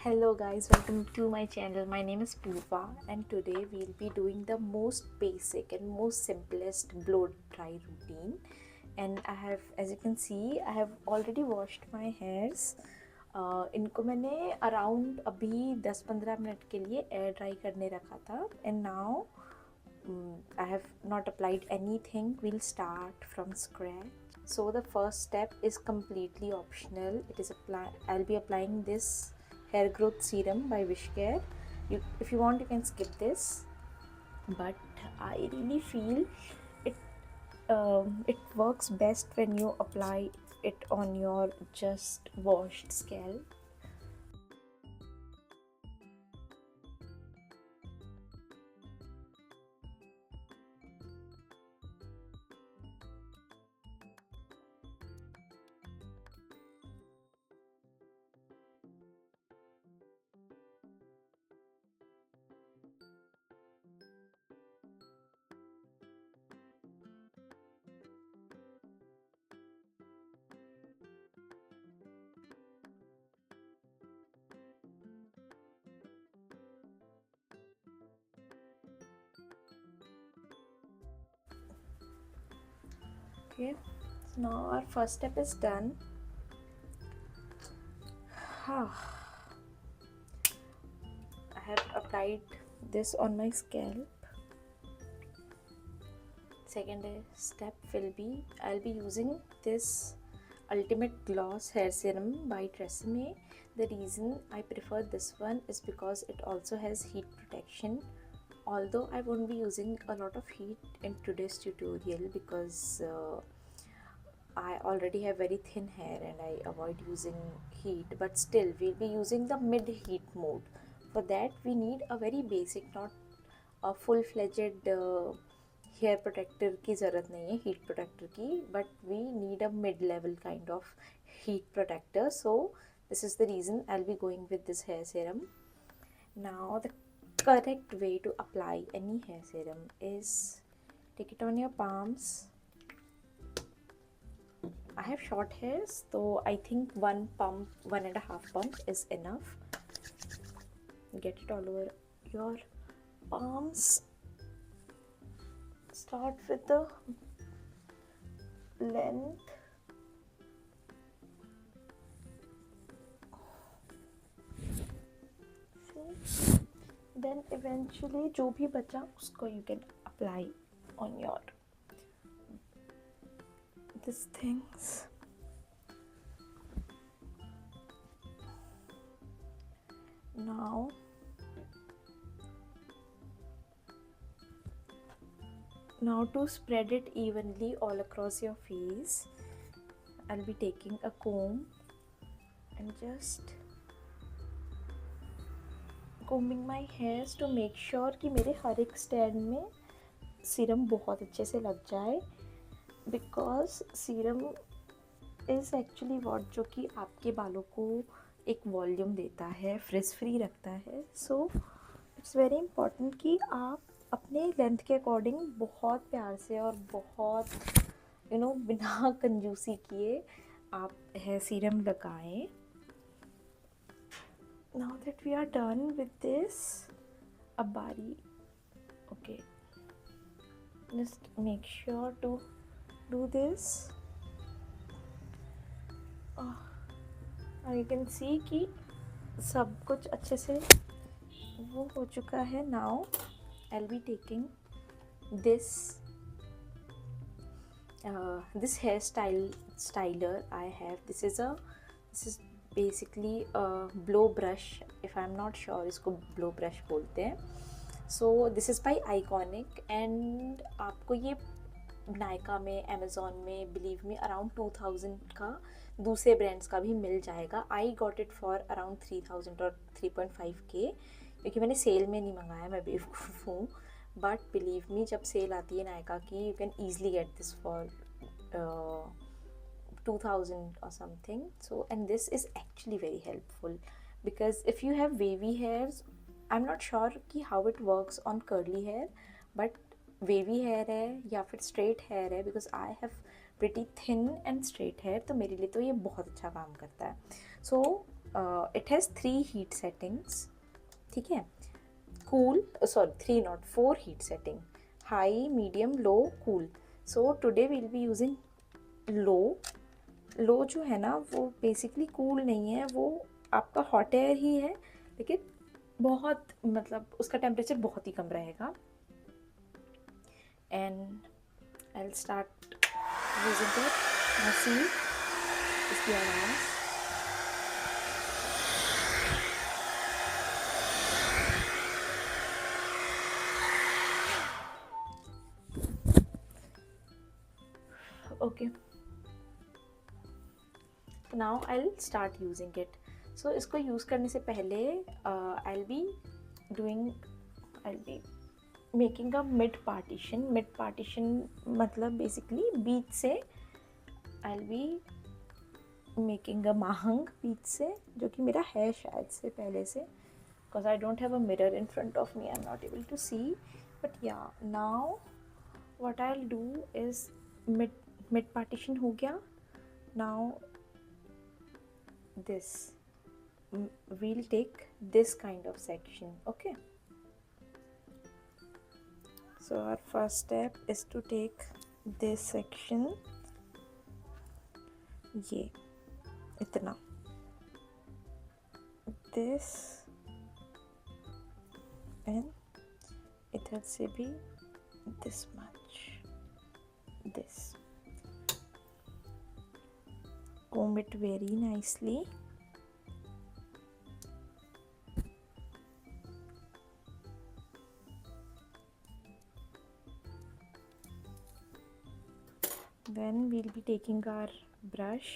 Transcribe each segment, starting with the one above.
Hello guys, welcome to my channel. My name is Purva and today we'll be doing the most basic and most simplest blow dry routine. And I have, as you can see, I have already washed my hairs. इनको मैंने around अभी 10-15 minute के लिए air dry करने रखा था. And now I have not applied anything. We'll start from scratch. So the first step is completely optional. I'll be applying this hair growth serum by Wishcare. If you want, you can skip this, but I really feel it works best when you apply it on your just washed scalp. Okay, so now our first step is done. I have applied this on my scalp. Second step will be I'll be using this Ultimate Gloss Hair Serum by Tresemme. The reason I prefer this one is because it also has heat protection. Although I won't be using a lot of heat in today's tutorial because I already have very thin hair and I avoid using heat, but still we'll be using the mid heat mode. For that we need a very basic, not a full-fledged hair protector की ज़रूरत नहीं है, heat protector की, but we need a mid-level kind of heat protector. So this is the reason I'll be going with this hair serum. Now the correct way to apply any hair serum is take it on your palms. I have short hairs, so I think 1.5 pump is enough. Get it all over your palms. Start with the length. See? Then eventually जो भी बचा उसको you can apply on your these things. Now to spread it evenly all across your face, I'll be taking a comb and just combing my hairs to make sure कि मेरे हर एक stand में serum बहुत अच्छे से लग जाए, because serum is actually what जो कि आपके बालों को एक वॉल्यूम देता है, फ्रिज फ्री रखता है. सो इट्स वेरी इम्पॉर्टेंट कि आप अपने लेंथ के अकॉर्डिंग बहुत प्यार से और बहुत बिना कंजूसी किए आप हेयर सीरम लगाएं. Now that we are done with this, अब बारी, okay, just make sure to do this. You can see कि सब कुछ अच्छे से वो हो चुका है. Now I'll be taking this hair styler I have. This is basically a blow brush. If I'm not sure इसको blow brush बोलते हैं. So this is by Iconic and आपको ये नायका में, अमेज़ॉन में, बिलीव में अराउंड 2000 का दूसरे ब्रांड्स का भी मिल जाएगा. I got it for around 3000 और 3.5K क्योंकि मैंने सेल में नहीं मंगाया, मैं बेवकूफ़ हूँ. बट बिलीव मी, जब सेल आती है नायका की, you can easily get this for 2000 or something. So, and this is actually very helpful because if you have wavy hairs, I'm not sure कि how it works on curly hair, but wavy hair है या फिर straight hair है, because I have pretty thin and straight hair, तो मेरे लिए तो ये बहुत अच्छा काम करता है. So it has 3 heat settings, ठीक है, cool, sorry 3 not 4 heat setting, high, medium, low, cool. So today will be using low. Low जो है ना वो बेसिकली कूल नहीं है, वो आपका हॉट एयर ही है, लेकिन बहुत मतलब उसका टेम्परेचर बहुत ही कम रहेगा. And I will start using it. Now see इसकी आवाज़. Okay, now I will start using it. So इसको यूज़ करने से पहले I will be making a mid partition मतलब बेसिकली बीच से I will be making a mahang बीच से, जो कि मेरा है शायद से पहले से, because I don't have a mirror in front of me, I am not able to C. But या now what I'll do is mid partition हो गया. Now this we'll take this kind of section. Okay, so our first step is to take this section, ये इतना, this and इधर से भी this much, this. Comb it very nicely. Then we'll be taking our brush.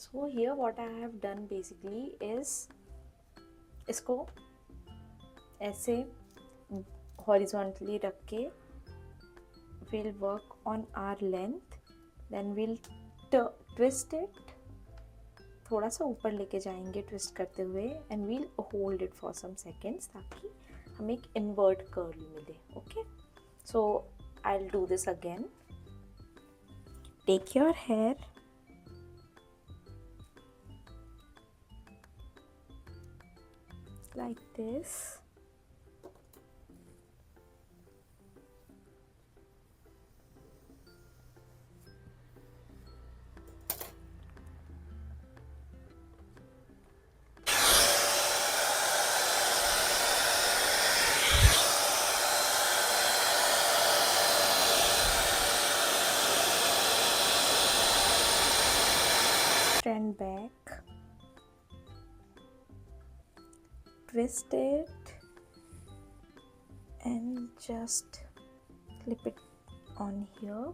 So here what I have done basically is इसको ऐसे horizontally रख के we'll work on our length, then we'll twist it, थोड़ा सा ऊपर लेके जाएंगे twist करते हुए, and we'll hold it for some seconds ताकि हमें एक invert curl मिले. Okay, so I'll do this again. Take your hair, like this, stand back, twist it and just clip it on here.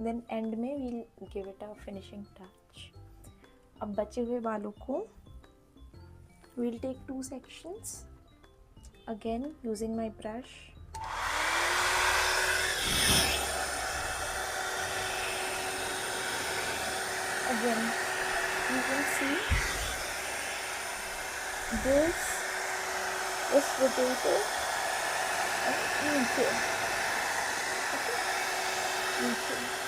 Then end में we'll give it a finishing touch. अब बचे हुए बालों को we'll take 2 sections, again using my brush. Again you can see this is rotated and नीचे, okay, नीचे.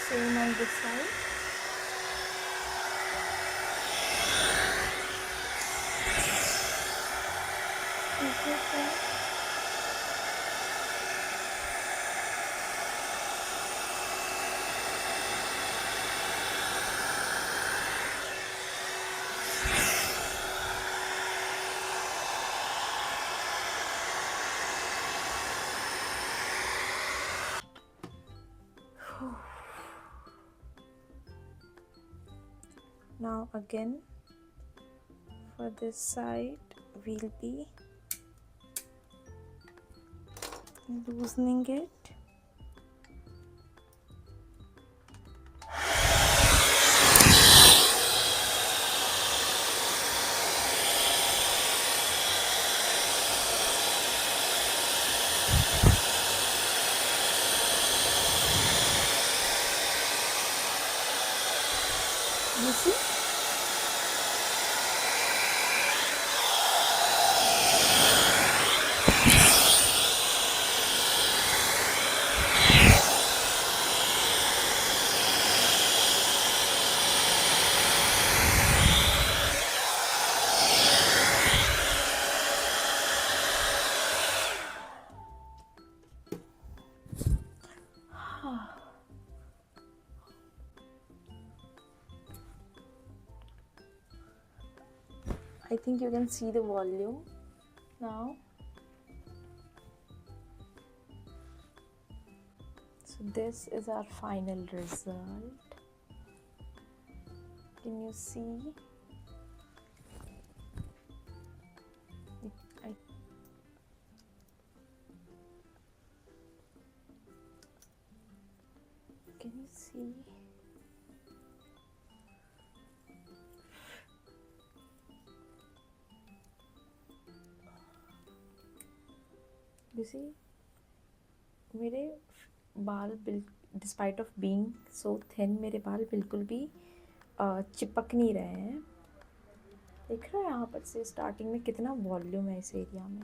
Same on this side. Okay. Now again for this side we'll be loosening it. You see? I think you can see the volume now. So this is our final result. Can you see? Can you see? You see? मेरे बाल despite of being so thin मेरे बाल बिल्कुल भी चिपक नहीं रहे हैं. देख रहे हो यहाँ पर से स्टार्टिंग में कितना वॉल्यूम है इस एरिया में.